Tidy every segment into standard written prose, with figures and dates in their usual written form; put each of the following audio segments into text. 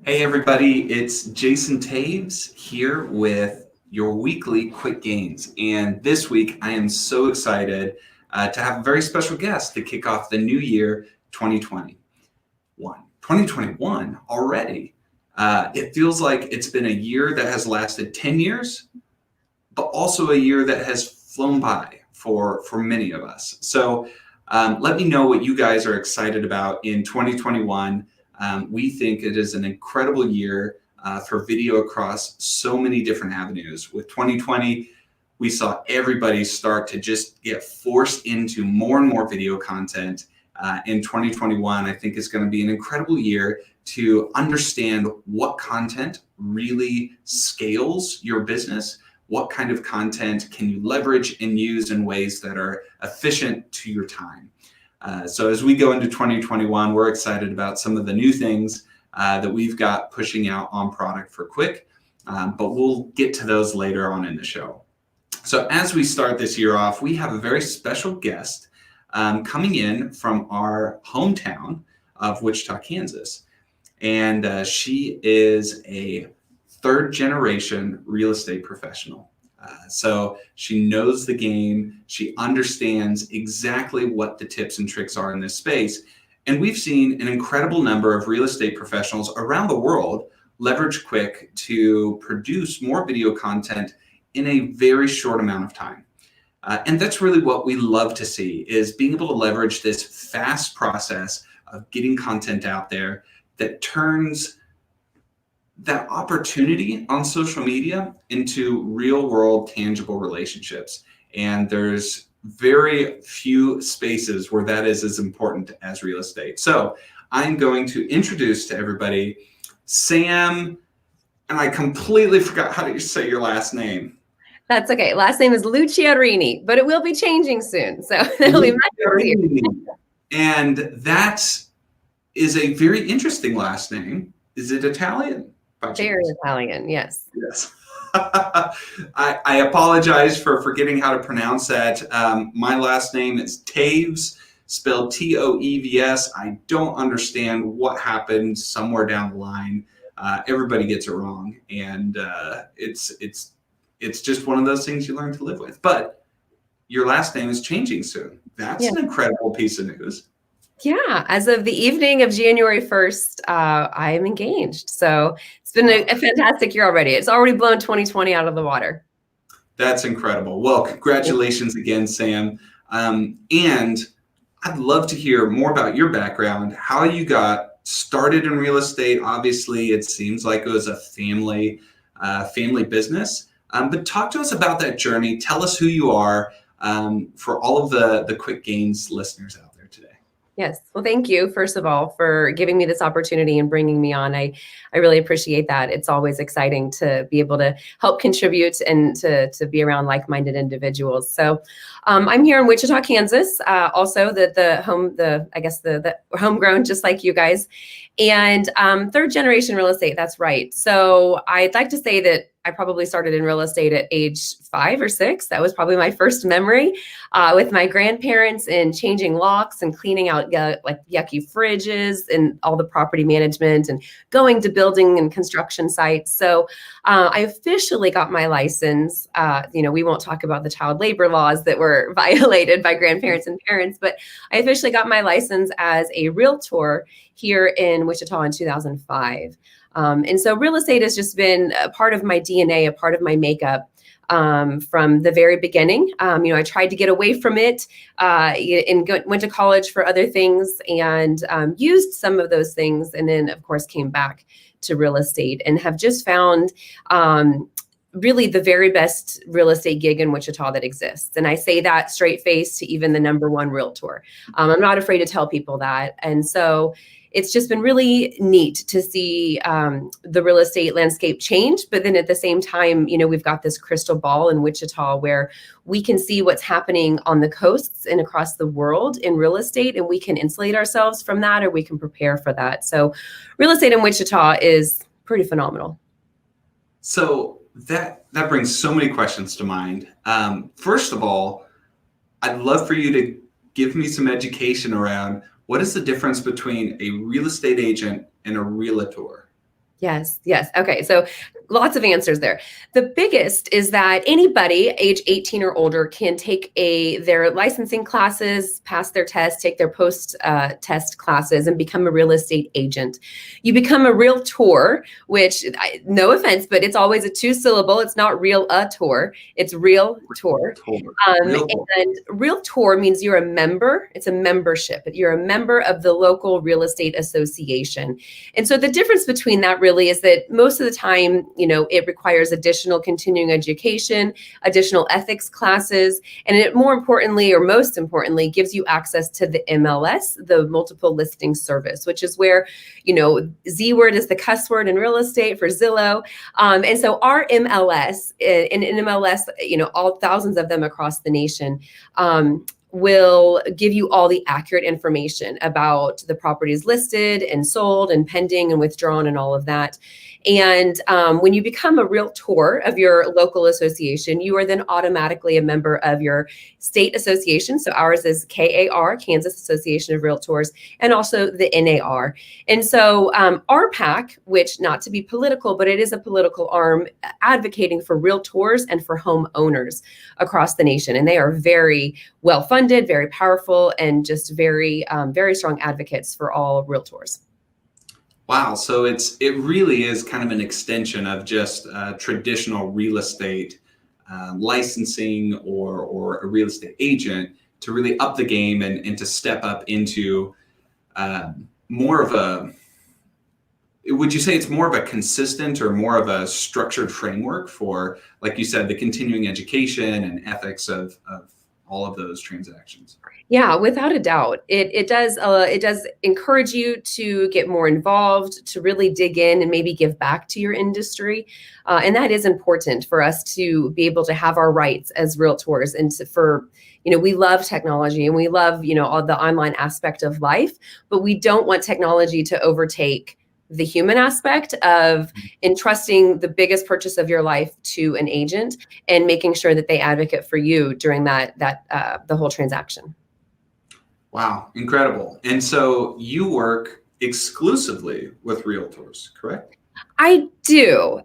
Hey everybody, it's Jason Taves here with your weekly quick gains. And this week I am so excited to have a very special guest to kick off the new year 2021. 2021 already. It feels like it's been a year that has lasted 10 years, but also a year that has flown by for many of us. So let me know what you guys are excited about in 2021. We think it is an incredible year for video across so many different avenues. With 2020, we saw everybody start to just get forced into more and more video content. In 2021, I think is going to be an incredible year to understand what content really scales your business. What kind of content can you leverage and use in ways that are efficient to your time? So as we go into 2021, we're excited about some of the new things that we've got pushing out on Product for Quick, but we'll get to those later on in the show. So as we start this year off, we have a very special guest coming in from our hometown of Wichita, Kansas. And she is a third generation real estate professional. So she knows the game. She understands exactly what the tips and tricks are in this space. And we've seen an incredible number of real estate professionals around the world leverage Quick to produce more video content in a very short amount of time. And that's really what we love to see, is being able to leverage this fast process of getting content out there that turns that opportunity on social media into real world tangible relationships. And there's very few spaces where that is as important as real estate. So I'm going to introduce to everybody Sam, and I completely forgot how to say your last name. That's okay. Last name is Lucciarini, but it will be changing soon. So it'll be much easier. And that is a very interesting last name. Is it Italian? Very Italian, yes. Yes. I apologize for forgetting how to pronounce that. My last name is Taves, spelled Toevs. I don't understand what happened somewhere down the line. Everybody gets it wrong, and it's just one of those things you learn to live with. But your last name is changing soon. That's an incredible piece of news. Yeah, as of the evening of January 1st, I am engaged. So it's been a fantastic year already. It's already blown 2020 out of the water. That's incredible. Well, congratulations again, Sam. And I'd love to hear more about your background, how you got started in real estate. Obviously, it seems like it was a family business. But talk to us about that journey. Tell us who you are for all of the Quick Gains listeners out there today. Yes. Well, thank you, first of all, for giving me this opportunity and bringing me on. I really appreciate that. It's always exciting to be able to help contribute and to be around like-minded individuals. So I'm here in Wichita, Kansas, also the homegrown, just like you guys, and third generation real estate. That's right. So I'd like to say that I probably started in real estate at age 5 or 6. That was probably my first memory with my grandparents, and changing locks and cleaning out like yucky fridges and all the property management and going to building and construction sites. So I officially got my license. We won't talk about the child labor laws that were violated by grandparents and parents, but I officially got my license as a realtor here in Wichita in 2005. And so real estate has just been a part of my DNA, a part of my makeup from the very beginning. I tried to get away from it and went to college for other things, and used some of those things, and then, of course, came back to real estate and have just found really the very best real estate gig in Wichita that exists. And I say that straight face to even the #1 realtor. I'm not afraid to tell people that. And so it's just been really neat to see the real estate landscape change. But then at the same time, we've got this crystal ball in Wichita where we can see what's happening on the coasts and across the world in real estate, and we can insulate ourselves from that, or we can prepare for that. So real estate in Wichita is pretty phenomenal. So that brings so many questions to mind. First of all, I'd love for you to give me some education around what is the difference between a real estate agent and a realtor? Yes, yes. Okay, so lots of answers there. The biggest is that anybody age 18 or older can take their licensing classes, pass their test, take their post test classes, and become a real estate agent. You become a realtor, which, no offense, but it's always a two-syllable. It's not real-a-tor. It's realtor. Realtor. Um, Realtor. and realtor means you're a member. It's a membership. You're a member of the local real estate association. And so the difference between that really is that most of the time, it requires additional continuing education, additional ethics classes, and it more importantly, or most importantly, gives you access to the MLS, the multiple listing service, which is where, Z word is the cuss word in real estate for Zillow. And so our MLS, in MLS, all thousands of them across the nation, will give you all the accurate information about the properties listed and sold and pending and withdrawn and all of that. And when you become a realtor of your local association, you are then automatically a member of your state association. So ours is KAR, Kansas Association of Realtors, and also the NAR. And so RPAC, which, not to be political, but it is a political arm advocating for realtors and for homeowners across the nation. And they are very well funded, very powerful, and just very, very strong advocates for all realtors. Wow. So it really is kind of an extension of just traditional real estate licensing or a real estate agent to really up the game and to step up into more of a, would you say it's more of a consistent or more of a structured framework for, like you said, the continuing education and ethics of all of those transactions? Yeah, without a doubt, it does encourage you to get more involved, to really dig in and maybe give back to your industry, and that is important for us to be able to have our rights as realtors, and we love technology and we love all the online aspect of life, but we don't want technology to overtake the human aspect of entrusting the biggest purchase of your life to an agent and making sure that they advocate for you during the whole transaction. Wow, incredible. And so you work exclusively with realtors, correct? I do,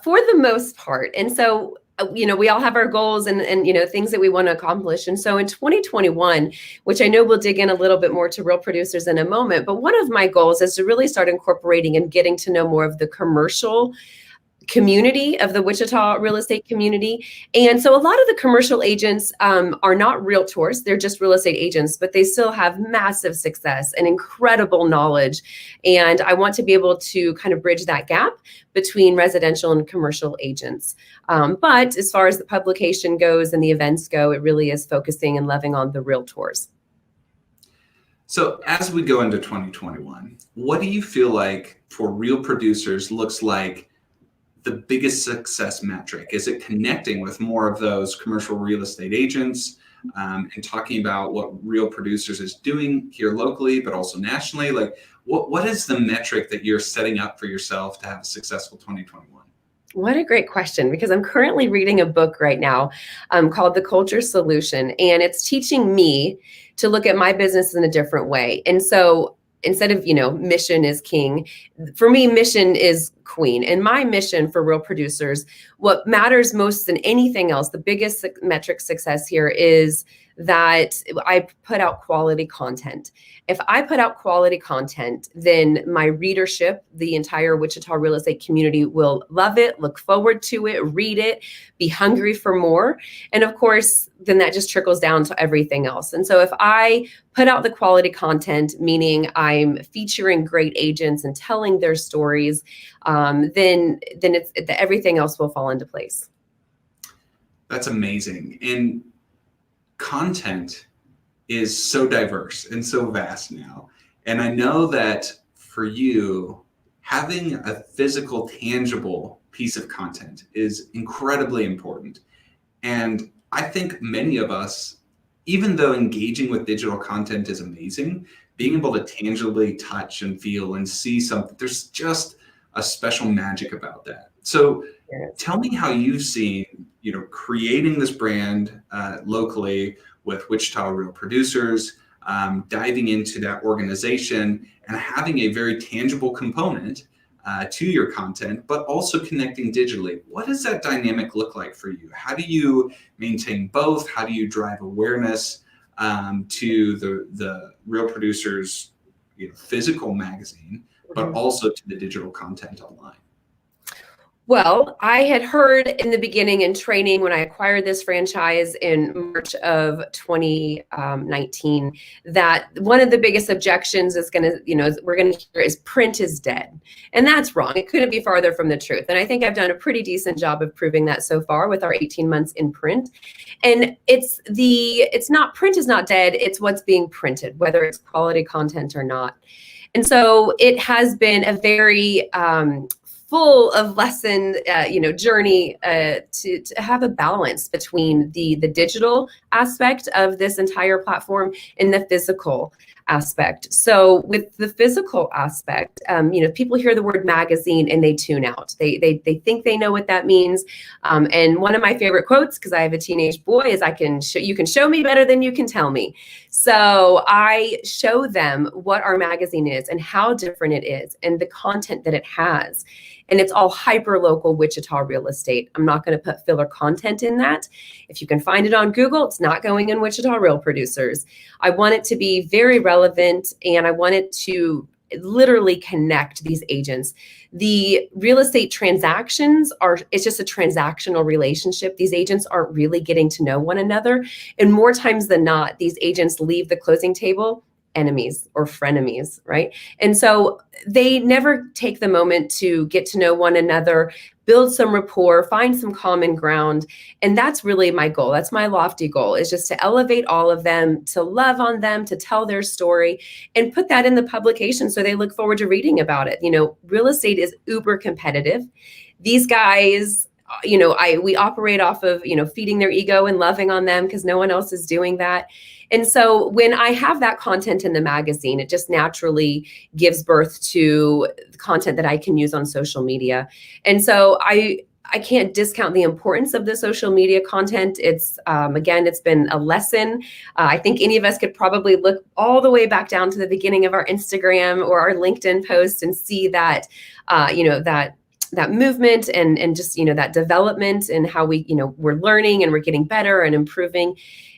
for the most part. And so, we all have our goals and things that we want to accomplish. And so in 2021, which I know we'll dig in a little bit more to real producers in a moment, but one of my goals is to really start incorporating and getting to know more of the commercial community of the Wichita real estate community. And so a lot of the commercial agents are not realtors, they're just real estate agents, but they still have massive success and incredible knowledge. And I want to be able to kind of bridge that gap between residential and commercial agents. But as far as the publication goes and the events go, it really is focusing and loving on the realtors. So as we go into 2021, what do you feel like for real producers looks like the biggest success metric? Is it connecting with more of those commercial real estate agents and talking about what real producers is doing here locally, but also nationally? Like, what is the metric that you're setting up for yourself to have a successful 2021? What a great question, because I'm currently reading a book right now called The Culture Solution, and it's teaching me to look at my business in a different way. And so instead of, mission is king, for me, mission is queen. And my mission for real producers, what matters most than anything else, the biggest metric success here is that I put out quality content. If I put out quality content, then my readership, the entire Wichita real estate community, will love it, look forward to it, read it, be hungry for more. And of course, then that just trickles down to everything else. And so if I put out the quality content, meaning I'm featuring great agents and telling their stories, then everything else will fall into place. That's amazing. And content is so diverse and so vast now. And I know that for you, having a physical, tangible piece of content is incredibly important. And I think many of us, even though engaging with digital content is amazing, being able to tangibly touch and feel and see something, there's just a special magic about that. So tell me how you've seen, creating this brand locally with Wichita Real Producers, diving into that organization and having a very tangible component to your content, but also connecting digitally. What does that dynamic look like for you? How do you maintain both? How do you drive awareness to the Real Producers, physical magazine, but also to the digital content online? Well, I had heard in the beginning in training when I acquired this franchise in March of 2019 that one of the biggest objections is we're going to hear is print is dead. And that's wrong. It couldn't be farther from the truth. And I think I've done a pretty decent job of proving that so far with our 18 months in print. And it's not, print is not dead. It's what's being printed, whether it's quality content or not. And so it has been a very full of lesson, journey to have a balance between the digital aspect of this entire platform and the physical aspect. So with the physical aspect, people hear the word magazine and they tune out. They think they know what that means. And one of my favorite quotes, because I have a teenage boy, is you can show me better than you can tell me. So I show them what our magazine is and how different it is and the content that it has. And it's all hyper-local Wichita real estate. I'm not going to put filler content in that. If you can find it on Google, it's not going in Wichita Real Producers. I want it to be very relevant, and I want it to literally connect these agents. The real estate transactions it's just a transactional relationship. These agents aren't really getting to know one another. And more times than not, these agents leave the closing table enemies or frenemies, right? And so they never take the moment to get to know one another, build some rapport, find some common ground. And that's really my goal. That's my lofty goal, is just to elevate all of them, to love on them, to tell their story, and put that in the publication so they look forward to reading about it. Real estate is uber competitive. These guys, we operate off of, feeding their ego and loving on them because no one else is doing that. And so when I have that content in the magazine, it just naturally gives birth to content that I can use on social media. And so I can't discount the importance of the social media content. It's, again, it's been a lesson. I think any of us could probably look all the way back down to the beginning of our Instagram or our LinkedIn post and see that, that movement and just, that development and how we're learning and we're getting better and improving.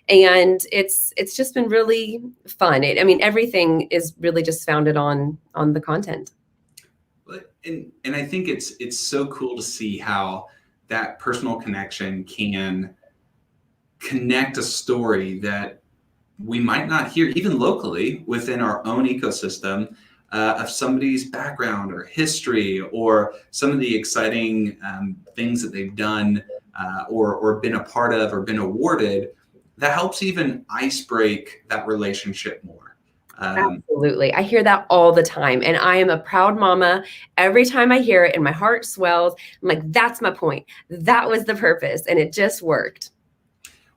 And it's just been really fun. Everything is really just founded on the content. And I think it's so cool to see how that personal connection can connect a story that we might not hear even locally within our own ecosystem of somebody's background or history or some of the exciting things that they've done or been a part of or been awarded. That helps even ice break that relationship more. Absolutely. I hear that all the time. And I am a proud mama. Every time I hear it and my heart swells, I'm like, that's my point. That was the purpose. And it just worked.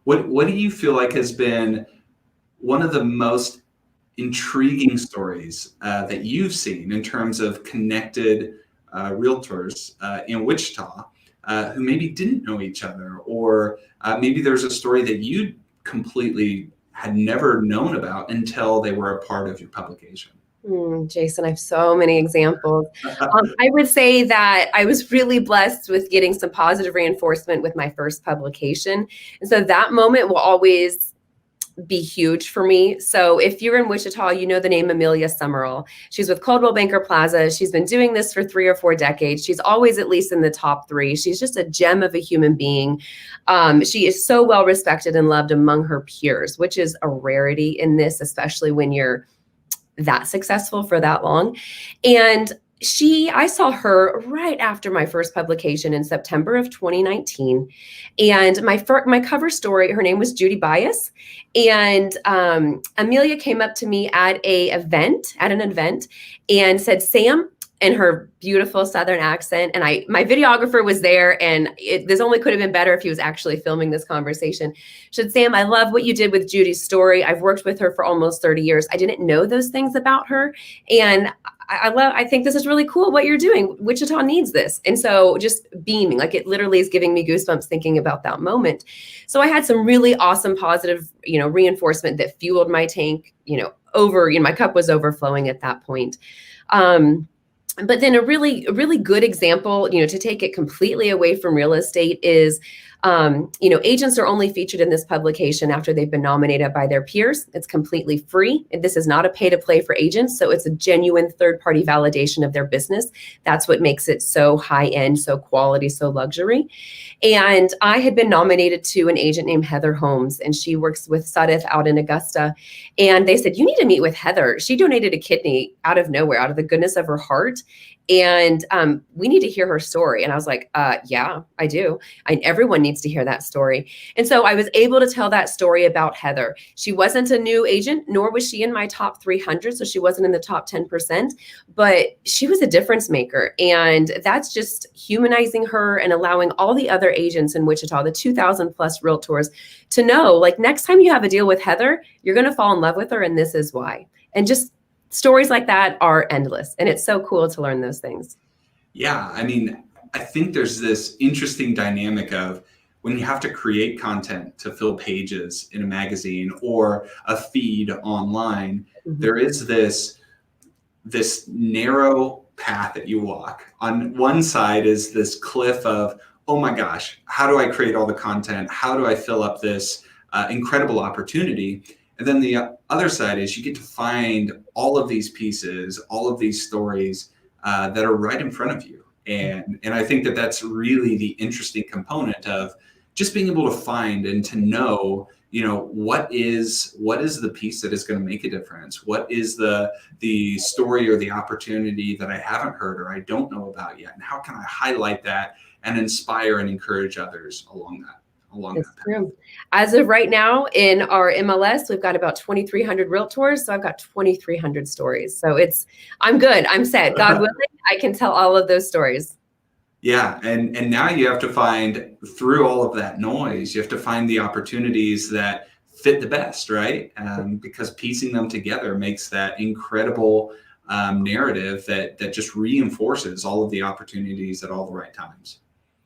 What do you feel like has been one of the most intriguing stories that you've seen in terms of connected realtors in Wichita who maybe didn't know each other, or maybe there's a story that you completely had never known about until they were a part of your publication? Jason, I have so many examples. I would say that I was really blessed with getting some positive reinforcement with my first publication. And so that moment will always be huge for me. So if you're in Wichita, you know the name Amelia Summerall. She's with Coldwell Banker Plaza. She's been doing this for 3 or 4 decades. She's always at least in the top 3. She's just a gem of a human being. She is so well respected and loved among her peers, which is a rarity in this, especially when you're that successful for that long. And I saw her right after my first publication in September of 2019. And my cover story, her name was Judy Bias. And Amelia came up to me at an event and said, Sam, in her beautiful Southern accent. And my videographer was there, and this only could have been better if he was actually filming this conversation. She said, Sam, I love what you did with Judy's story. I've worked with her for almost 30 years. I didn't know those things about her. And I think this is really cool what you're doing. Wichita needs this. And so just beaming, like it literally is giving me goosebumps thinking about that moment. So I had some really awesome, positive, reinforcement that fueled my tank, my cup was overflowing at that point. But then a really good example, to take it completely away from real estate is, agents are only featured in this publication after they've been nominated by their peers. It's completely free. This is not a pay to play for agents. So it's a genuine third party validation of their business. That's what makes it so high end, so quality, so luxury. And I had been nominated to an agent named Heather Holmes, and she works with Sudeth out in Augusta. And they said, you need to meet with Heather. She donated a kidney out of nowhere, out of the goodness of her heart. And we need to hear her story. And I was like, yeah, I do. Everyone needs to hear that story. And so I was able to tell that story about Heather. She wasn't a new agent, nor was she in my top 300. So she wasn't in the top 10%, but she was a difference maker. And that's just humanizing her and allowing all the other agents in Wichita, the 2,000 plus realtors, to know, like, next time you have a deal with Heather, you're going to fall in love with her. And this is why. And just stories like that are endless. And it's so cool to learn those things. Yeah. I mean, I think there's this interesting dynamic of when you have to create content to fill pages in a magazine or a feed online, there is this narrow path that you walk. On one side is this cliff of, oh my gosh, how do I create all the content? How do I fill up this incredible opportunity? And then the other side is you get to find all of these pieces, all of these stories that are right in front of you. And I think that that's really the interesting component of just being able to find and to know, what is the piece that is going to make a difference? What is the story or the opportunity that I haven't heard or I don't know about yet? And how can I highlight that and inspire and encourage others along that? It's true. As of right now in our MLS, we've got about 2,300 realtors. So I've got 2,300 stories. So I'm good. I'm set. God willing, I can tell all of those stories. Yeah. And now you have to find, through all of that noise, you have to find the opportunities that fit the best, right? Because piecing them together makes that incredible narrative that just reinforces all of the opportunities at all the right times.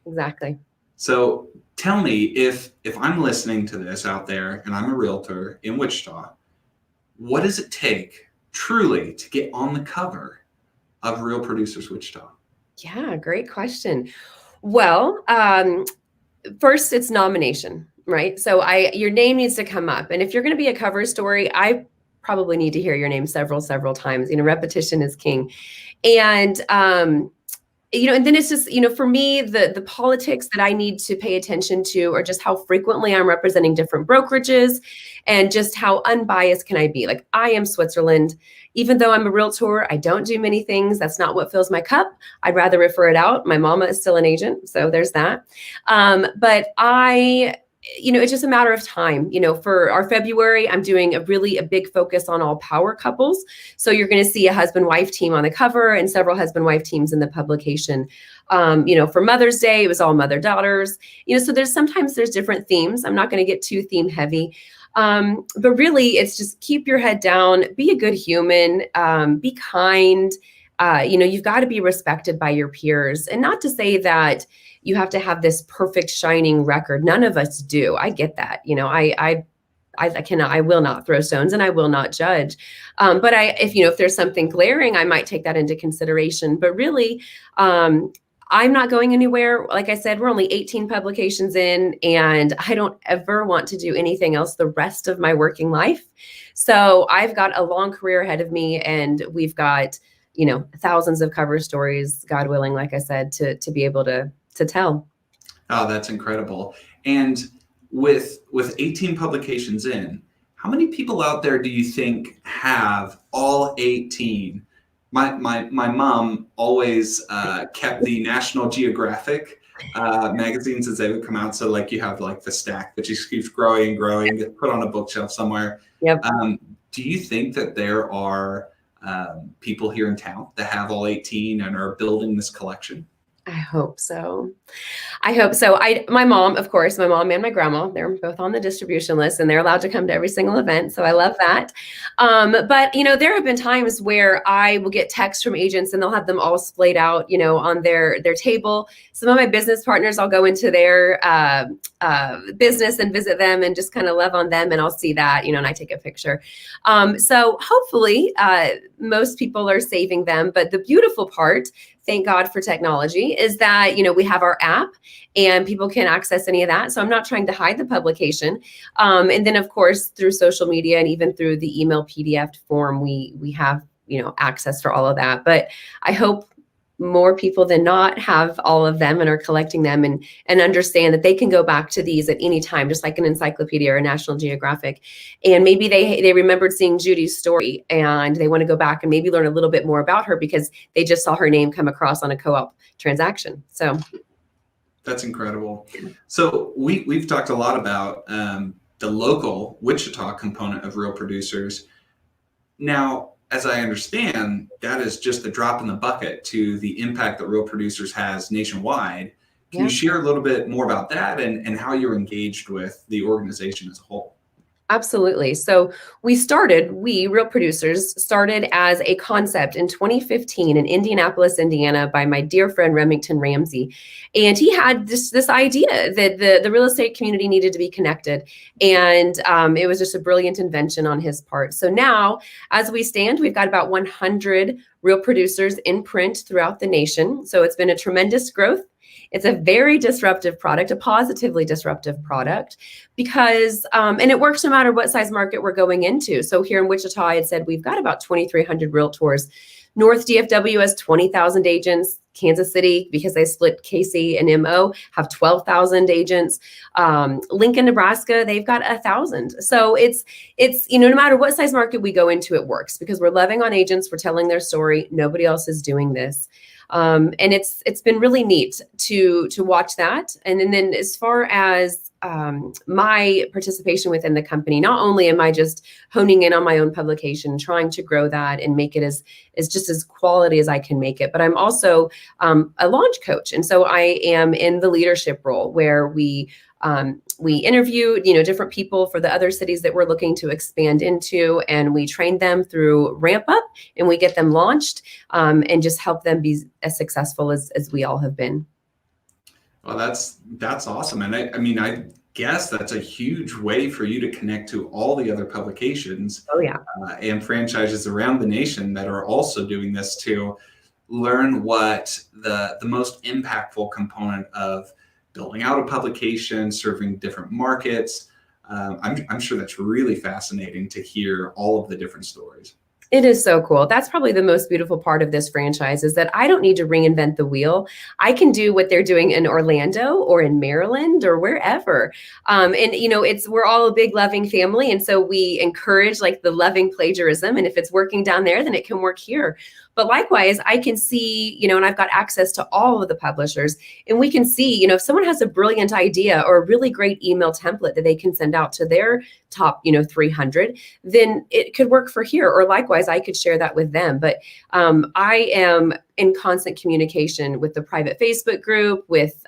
Exactly. So tell me, if I'm listening to this out there and I'm a realtor in Wichita, what does it take truly to get on the cover of Real Producers Wichita? Yeah, great question. Well, first it's nomination, right? So your name needs to come up. And if you're going to be a cover story, I probably need to hear your name several times. Repetition is king. And and then it's just, for me, the politics that I need to pay attention to are just how frequently I'm representing different brokerages and just how unbiased can I be. Like, I am Switzerland. Even though I'm a realtor, I don't do many things. That's not what fills my cup. I'd rather refer it out. My mama is still an agent, so there's that. But it's just a matter of time. For our February, I'm doing a big focus on all power couples. So you're going to see a husband-wife team on the cover and several husband-wife teams in the publication. For Mother's Day, it was all mother-daughters. So sometimes there's different themes. I'm not going to get too theme heavy. But really, it's just keep your head down, be a good human, be kind. You've got to be respected by your peers. And not to say that you have to have this perfect shining record. None of us do. I get that. I will not throw stones and I will not judge. But if there's something glaring, I might take that into consideration. But really, I'm not going anywhere. Like I said, we're only 18 publications in, and I don't ever want to do anything else the rest of my working life. So I've got a long career ahead of me, and we've got, thousands of cover stories, God willing, like I said, to be able to tell. Oh, that's incredible. And with 18 publications in, how many people out there do you think have all 18? My mom always kept the National Geographic magazines as they would come out. So like you have like the stack that just keeps growing and growing, gets put on a bookshelf somewhere. Yep. Do you think that there are people here in town that have all 18 and are building this collection? I hope so. I hope so. My mom, of course, my mom and my grandma, they're both on the distribution list and they're allowed to come to every single event. So I love that. But there have been times where I will get texts from agents and they'll have them all splayed out, on their table. Some of my business partners, I'll go into their business and visit them and just kind of love on them. And I'll see that, and I take a picture. So hopefully most people are saving them. But the beautiful part, thank God for technology, is that, we have our app and people can access any of that. So I'm not trying to hide the publication. And then of course, through social media and even through the email PDF form, we have, access for all of that. But I hope more people than not have all of them and are collecting them and understand that they can go back to these at any time, just like an encyclopedia or a National Geographic. And maybe they remembered seeing Judy's story and they want to go back and maybe learn a little bit more about her because they just saw her name come across on a co-op transaction. So that's incredible. So we've talked a lot about the local Wichita component of Real Producers. Now, as I understand, that is just a drop in the bucket to the impact that Real Producers has nationwide. Can you share a little bit more about that and how you're engaged with the organization as a whole? Absolutely. So Real Producers started as a concept in 2015 in Indianapolis, Indiana by my dear friend Remington Ramsey. And he had this idea that the real estate community needed to be connected. And it was just a brilliant invention on his part. So now, as we stand, we've got about 100 Real Producers in print throughout the nation. So it's been a tremendous growth. It's a very disruptive product, a positively disruptive product, because, and it works no matter what size market we're going into. So here in Wichita, I had said we've got about 2,300 realtors. North DFW has 20,000 agents. Kansas City, because they split KC and MO, have 12,000 agents. Lincoln, Nebraska, they've got 1,000. So it's no matter what size market we go into, it works because we're loving on agents, we're telling their story. Nobody else is doing this. And it's been really neat to watch that. And then as far as my participation within the company, not only am I just honing in on my own publication, trying to grow that and make it as just as quality as I can make it, but I'm also a launch coach. And so I am in the leadership role where we interview, different people for the other cities that we're looking to expand into, and we train them through Ramp Up, and we get them launched, and just help them be as successful as we all have been. Well, that's awesome. And I guess that's a huge way for you to connect to all the other publications and franchises around the nation that are also doing this to learn what the most impactful component of building out a publication, serving different markets. I'm sure that's really fascinating to hear all of the different stories. It is so cool. That's probably the most beautiful part of this franchise is that I don't need to reinvent the wheel. I can do what they're doing in Orlando or in Maryland or wherever. We're all a big loving family. And so we encourage like the loving plagiarism. And if it's working down there, then it can work here. But likewise, I can see, and I've got access to all of the publishers, and we can see, if someone has a brilliant idea or a really great email template that they can send out to their top, 300, then it could work for here. Or likewise, I could share that with them. But I am in constant communication with the private Facebook group, with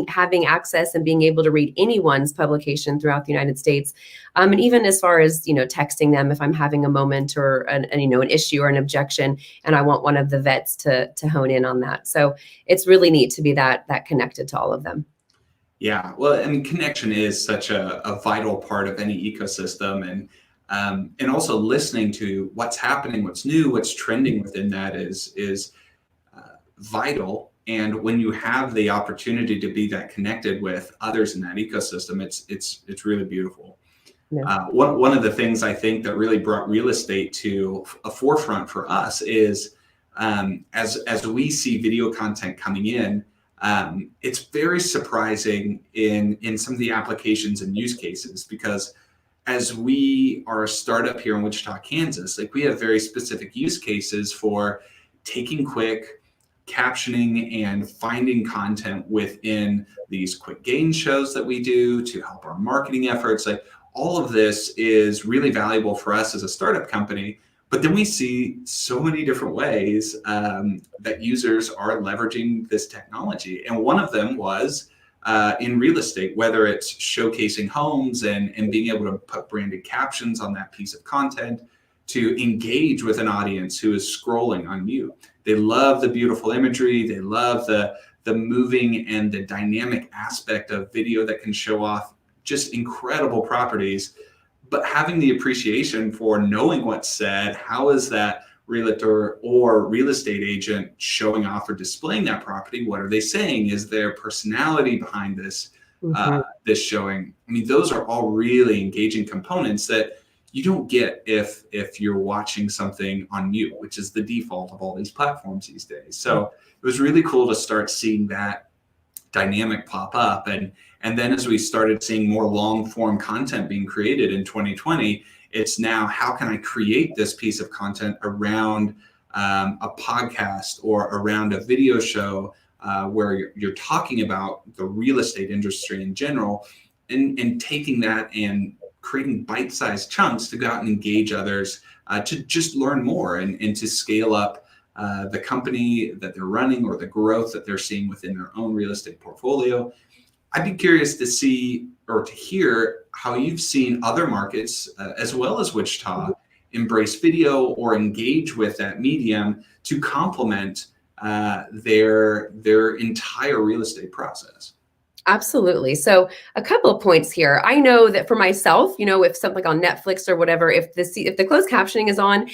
having access and being able to read anyone's publication throughout the United States. And even as far as, texting them if I'm having a moment or an issue or an objection, and I want one of the vets to hone in on that. So it's really neat to be that connected to all of them. Yeah, well, connection is such a vital part of any ecosystem, and also listening to what's happening, what's new, what's trending within that is vital. And when you have the opportunity to be that connected with others in that ecosystem, it's really beautiful. Yeah. One of the things I think that really brought real estate to a forefront for us is as we see video content coming in, it's very surprising in some of the applications and use cases, because as we are a startup here in Wichita, Kansas, like we have very specific use cases for taking quick, captioning and finding content within these quick gain shows that we do to help our marketing efforts. Like all of this is really valuable for us as a startup company, But then we see so many different ways that users are leveraging this technology. And one of them was in real estate, whether it's showcasing homes and being able to put branded captions on that piece of content to engage with an audience who is scrolling on mute. They love the beautiful imagery. They love the moving and the dynamic aspect of video that can show off just incredible properties. But having the appreciation for knowing what's said, how is that realtor or real estate agent showing off or displaying that property? What are they saying? Is there personality behind this this showing? I mean, those are all really engaging components that you don't get if you're watching something on mute, which is the default of all these platforms these days. So it was really cool to start seeing that dynamic pop up. And then as we started seeing more long form content being created in 2020, it's now, how can I create this piece of content around a podcast or around a video show where you're talking about the real estate industry in general, and taking that and creating bite-sized chunks to go out and engage others to just learn more and to scale up the company that they're running or the growth that they're seeing within their own real estate portfolio. I'd be curious to see or to hear how you've seen other markets as well as Wichita embrace video or engage with that medium to complement their entire real estate process. Absolutely. So a couple of points here. I know that for myself, if something on Netflix or whatever, if the closed captioning is on,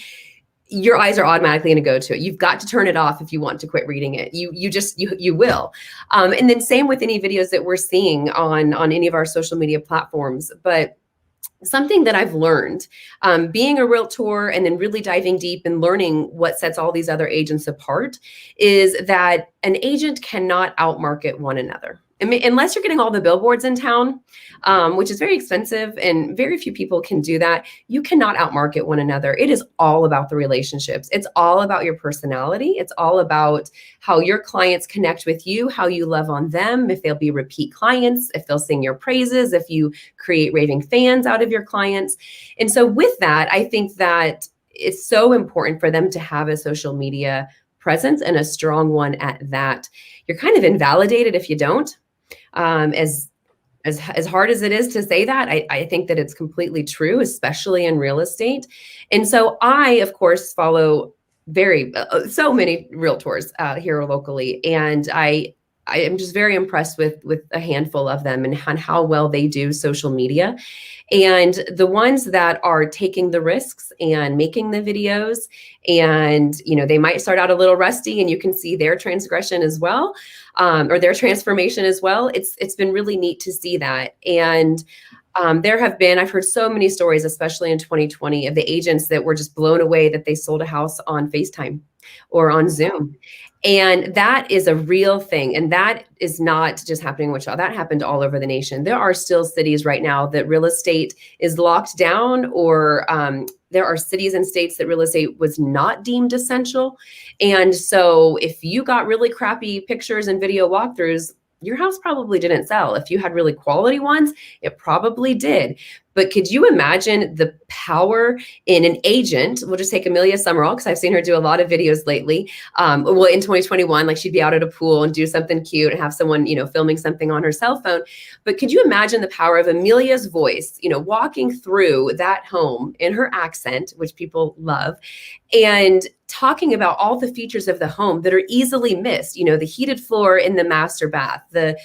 your eyes are automatically going to go to it. You've got to turn it off if you want to quit reading it. You will. And then same with any videos that we're seeing on any of our social media platforms. But something that I've learned, being a realtor and then really diving deep and learning what sets all these other agents apart, is that an agent cannot outmarket one another. I mean, unless you're getting all the billboards in town, which is very expensive and very few people can do that, you cannot outmarket one another. It is all about the relationships. It's all about your personality. It's all about how your clients connect with you, how you love on them, if they'll be repeat clients, if they'll sing your praises, if you create raving fans out of your clients. And so with that, I think that it's so important for them to have a social media presence, and a strong one at that. You're kind of invalidated if you don't. As hard as it is to say that, I think that it's completely true, especially in real estate. And so I, of course, follow so many realtors here locally, and I am just very impressed with a handful of them and how well they do social media. And the ones that are taking the risks and making the videos, and they might start out a little rusty, and you can see their transgression as well, or their transformation as well. It's been really neat to see that. And I've heard so many stories, especially in 2020, of the agents that were just blown away that they sold a house on FaceTime or on Zoom. And that is a real thing. And that is not just happening in Wichita. That happened all over the nation. There are still cities right now that real estate is locked down, or there are cities and states that real estate was not deemed essential. And so if you got really crappy pictures and video walkthroughs, your house probably didn't sell. If you had really quality ones, it probably did. But could you imagine the power in an agent? We'll just take Amelia Summerall, because I've seen her do a lot of videos lately. Well, in 2021, like she'd be out at a pool and do something cute and have someone, filming something on her cell phone. But could you imagine the power of Amelia's voice, walking through that home in her accent, which people love, and talking about all the features of the home that are easily missed, the heated floor in the master bath, the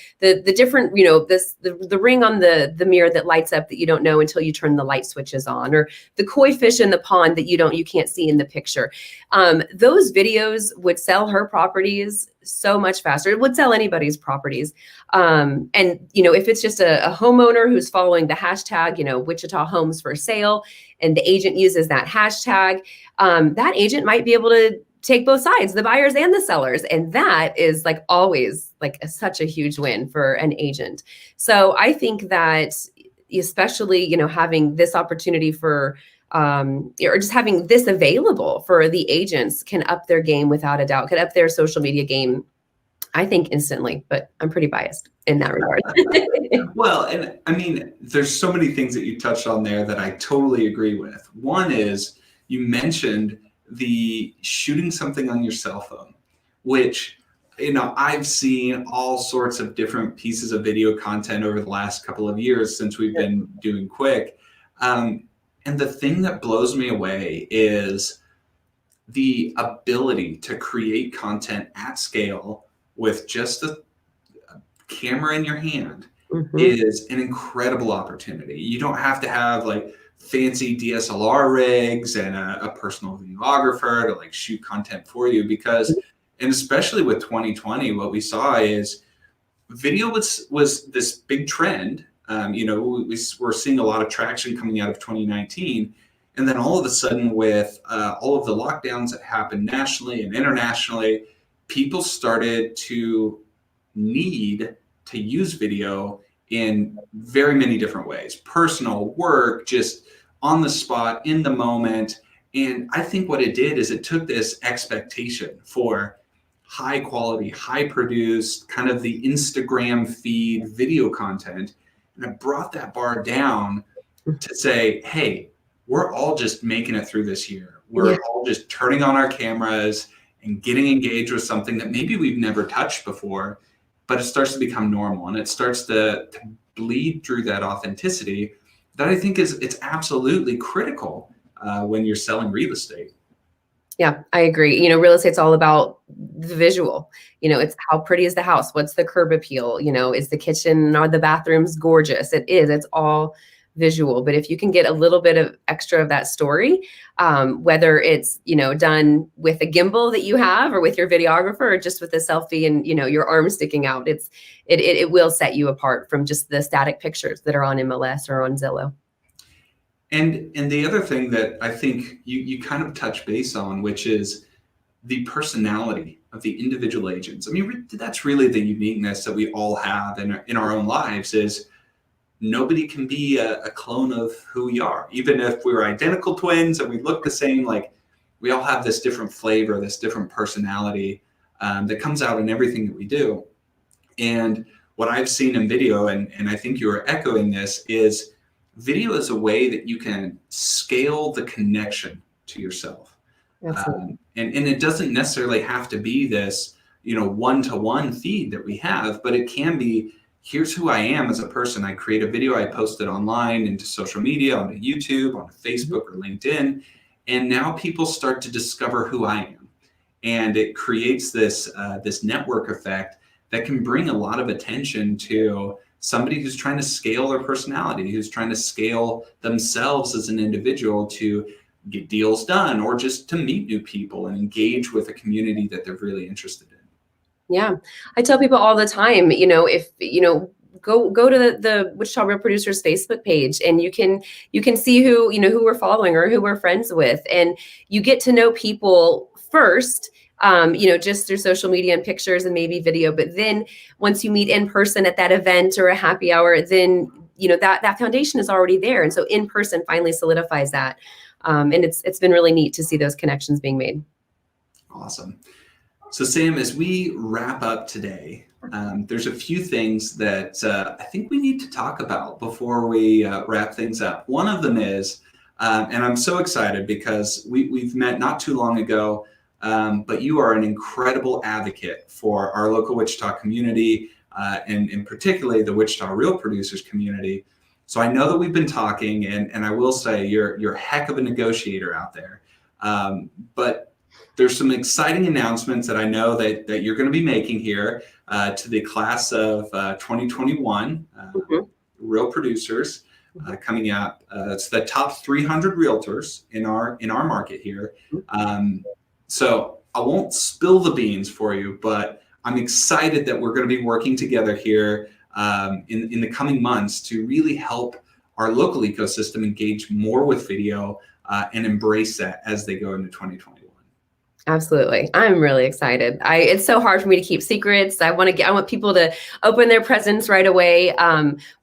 different, the ring on the mirror that lights up that you don't know until you turn the light switches on, or the koi fish in the pond that you can't see in the picture. Those videos would sell her properties so much faster. It would sell anybody's properties. And if it's just a homeowner who's following the hashtag, Wichita homes for sale, and the agent uses that hashtag, that agent might be able to take both sides, the buyers and the sellers. And that is always such a huge win for an agent. So I think that especially, having this opportunity for, or just having this available for the agents can up their game without a doubt, could up their social media game, I think, instantly, but I'm pretty biased in that regard. Well, and I mean, there's so many things that you touched on there that I totally agree with. One is, you mentioned the shooting something on your cell phone, which, I've seen all sorts of different pieces of video content over the last couple of years since we've been doing Quick. And the thing that blows me away is the ability to create content at scale with just a camera in your hand is an incredible opportunity. You don't have to have like fancy DSLR rigs and a personal videographer to like shoot content for you, because, and especially with 2020, what we saw is video was this big trend. We're seeing a lot of traction coming out of 2019. And then all of a sudden, with all of the lockdowns that happened nationally and internationally, people started to need to use video in very many different ways: personal, work, just on the spot, in the moment. And I think what it did is it took this expectation for high quality, high produced, kind of the Instagram feed video content, and it brought that bar down to say, hey, we're all just making it through this year. We're all just turning on our cameras and getting engaged with something that maybe we've never touched before, but it starts to become normal, and it starts to bleed through that authenticity that I think it's absolutely critical when you're selling real estate. Yeah, I agree. Real estate's all about the visual. It's how pretty is the house? What's the curb appeal? Is the kitchen or the bathrooms gorgeous? It is. It's all visual. But if you can get a little bit of extra of that story, whether it's, done with a gimbal that you have or with your videographer or just with a selfie and, your arm sticking out, it will set you apart from just the static pictures that are on MLS or on Zillow. And the other thing that I think you kind of touch base on, which is the personality of the individual agents. I mean, that's really the uniqueness that we all have in our own lives, is nobody can be a clone of who we are. Even if we were identical twins and we look the same, like, we all have this different flavor, this different personality that comes out in everything that we do. And what I've seen in video, and I think you are echoing this, is video is a way that you can scale the connection to yourself. And it doesn't necessarily have to be this, one-to-one feed that we have, but it can be, here's who I am as a person. I create a video, I post it online into social media, onto YouTube, onto Facebook or LinkedIn, and now people start to discover who I am. And it creates this network effect that can bring a lot of attention to somebody who's trying to scale their personality, who's trying to scale themselves as an individual to get deals done, or just to meet new people and engage with a community that they're really interested in. Yeah. I tell people all the time, if, go to the Wichita Real Producers Facebook page, and you can see who we're following or who we're friends with. And you get to know people first, just through social media and pictures and maybe video. But then once you meet in person at that event or a happy hour, then, that foundation is already there. And so in person finally solidifies that. And it's been really neat to see those connections being made. Awesome. So Sam, as we wrap up today, there's a few things that I think we need to talk about before we wrap things up. One of them is, and I'm so excited because we've met not too long ago, but you are an incredible advocate for our local Wichita community, and particularly the Wichita Real Producers community. So I know that we've been talking, and I will say you're a heck of a negotiator out there. But there's some exciting announcements that I know that you're going to be making here to the class of 2021 Real Producers coming up. It's the top 300 realtors in our market here. So I won't spill the beans for you, but I'm excited that we're going to be working together here in the coming months to really help our local ecosystem engage more with video and embrace that as they go into 2021. Absolutely. I'm really excited. It's so hard for me to keep secrets. I want people to open their presents right away.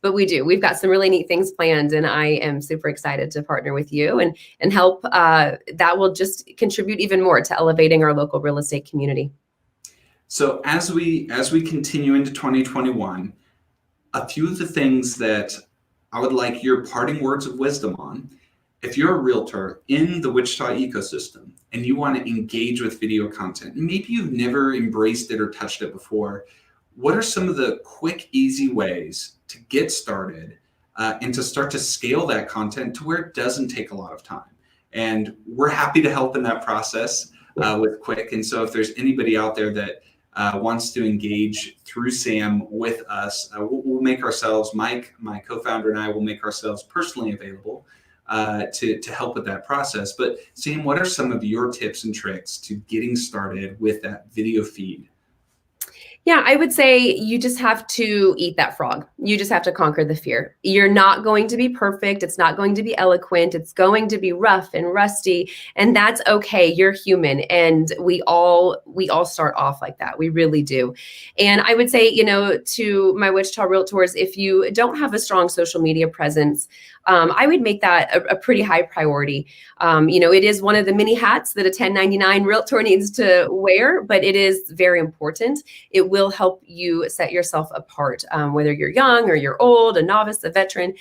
But we've got some really neat things planned, and I am super excited to partner with you and help. That will just contribute even more to elevating our local real estate community. So as we continue into 2021, a few of the things that I would like your parting words of wisdom on if you're a realtor in the Wichita ecosystem and you want to engage with video content, maybe you've never embraced it or touched it before, what are some of the quick, easy ways to get started and to start to scale that content to where it doesn't take a lot of time? And we're happy to help in that process with Quick. And so if there's anybody out there that wants to engage through Sam with us, we'll make ourselves, Mike, my co-founder, and I will make ourselves personally available to help with that process. But Sam, what are some of your tips and tricks to getting started with that video feed? Yeah, I would say you just have to eat that frog. You just have to conquer the fear. You're not going to be perfect. It's not going to be eloquent. It's going to be rough and rusty, and that's okay. You're human, and we all start off like that. We really do. And I would say, to my Wichita realtors, if you don't have a strong social media presence, I would make that a pretty high priority. It is one of the many hats that a 1099 realtor needs to wear, but it is very important. It will help you set yourself apart, whether you're young or you're old, a novice, a veteran.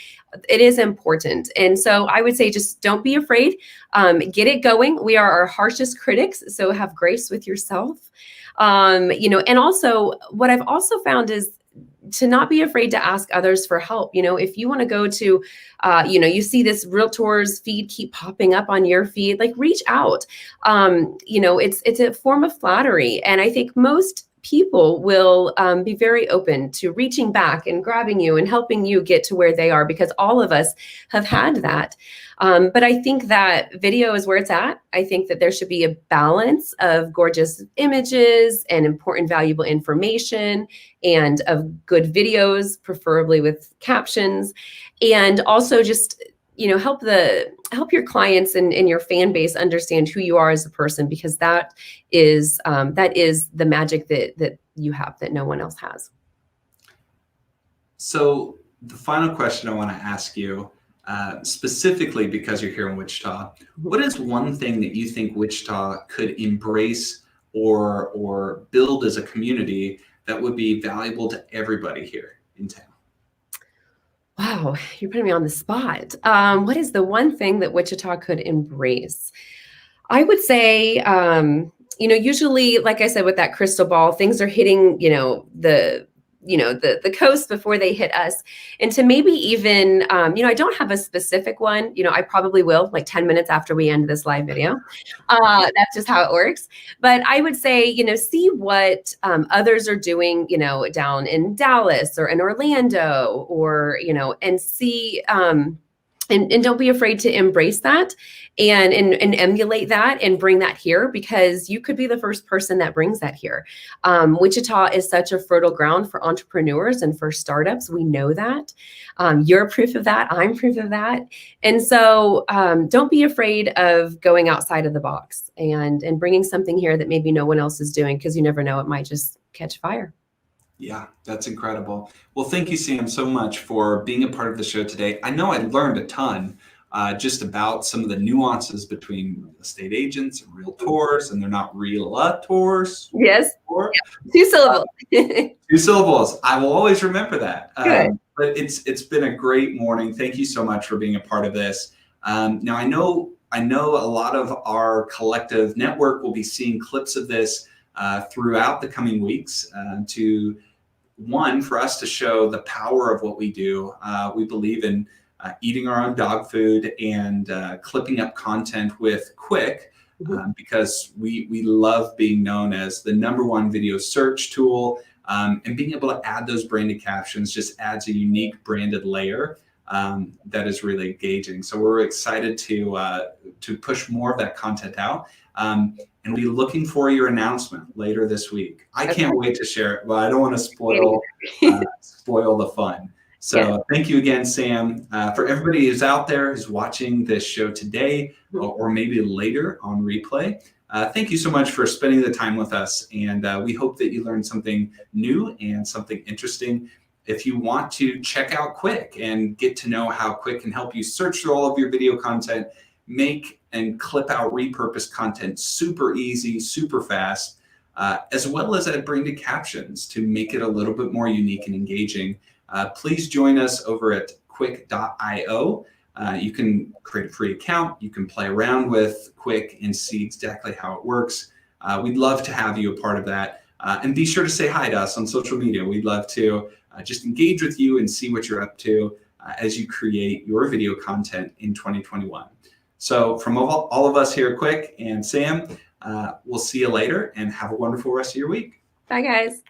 It is important. And so I would say just don't be afraid. Get it going. We are our harshest critics, so have grace with yourself. And also what I've also found is to not be afraid to ask others for help. If you want to go to, you see this realtor's feed keep popping up on your feed, like reach out. It's a form of flattery. And I think most people will be very open to reaching back and grabbing you and helping you get to where they are, because all of us have had that. But I think that video is where it's at. I think that there should be a balance of gorgeous images and important, valuable information and of good videos, preferably with captions, and also just help your clients and your fan base understand who you are as a person, because that is the magic that you have that no one else has. So the final question I want to ask you, specifically because you're here in Wichita, what is one thing that you think Wichita could embrace or build as a community that would be valuable to everybody here in town? Wow, you're putting me on the spot. What is the one thing that Wichita could embrace? I would say, usually, like I said, with that crystal ball, things are hitting, the coast before they hit us. And to maybe even, I don't have a specific one. I probably will, like 10 minutes after we end this live video. That's just how it works. But I would say, see what others are doing, down in Dallas or in Orlando, or, and see, and don't be afraid to embrace that and emulate that and bring that here, because you could be the first person that brings that here. Wichita is such a fertile ground for entrepreneurs and for startups. We know that. You're proof of that. I'm proof of that. And so don't be afraid of going outside of the box and bringing something here that maybe no one else is doing, because you never know, it might just catch fire. Yeah, that's incredible. Well, thank you, Sam, so much for being a part of the show today. I know I learned a ton just about some of the nuances between estate agents and realtors, and they're not realtors. Yes. Or, 2 syllables. 2 syllables. I will always remember that. Good. But it's been a great morning. Thank you so much for being a part of this. Now, I know a lot of our collective network will be seeing clips of this throughout the coming weeks for us to show the power of what we do. We believe in eating our own dog food and clipping up content with Quick, because we love being known as the #1 video search tool, and being able to add those branded captions just adds a unique branded layer that is really engaging. So we're excited to push more of that content out. And we'll be looking for your announcement later this week. I can't wait to share it, but I don't want to spoil the fun. So thank you again, Sam. For everybody who's out there who's watching this show today or maybe later on replay, thank you so much for spending the time with us. And we hope that you learned something new and something interesting. If you want to check out Quick and get to know how Quick can help you search through all of your video content, make and clip out repurposed content super easy, super fast, as well as add branded captions to make it a little bit more unique and engaging, please join us over at quick.io. You can create a free account. You can play around with Quick and see exactly how it works. We'd love to have you a part of that. And be sure to say hi to us on social media. We'd love to just engage with you and see what you're up to as you create your video content in 2021. So from all of us here at Quick and Sam, we'll see you later and have a wonderful rest of your week. Bye, guys.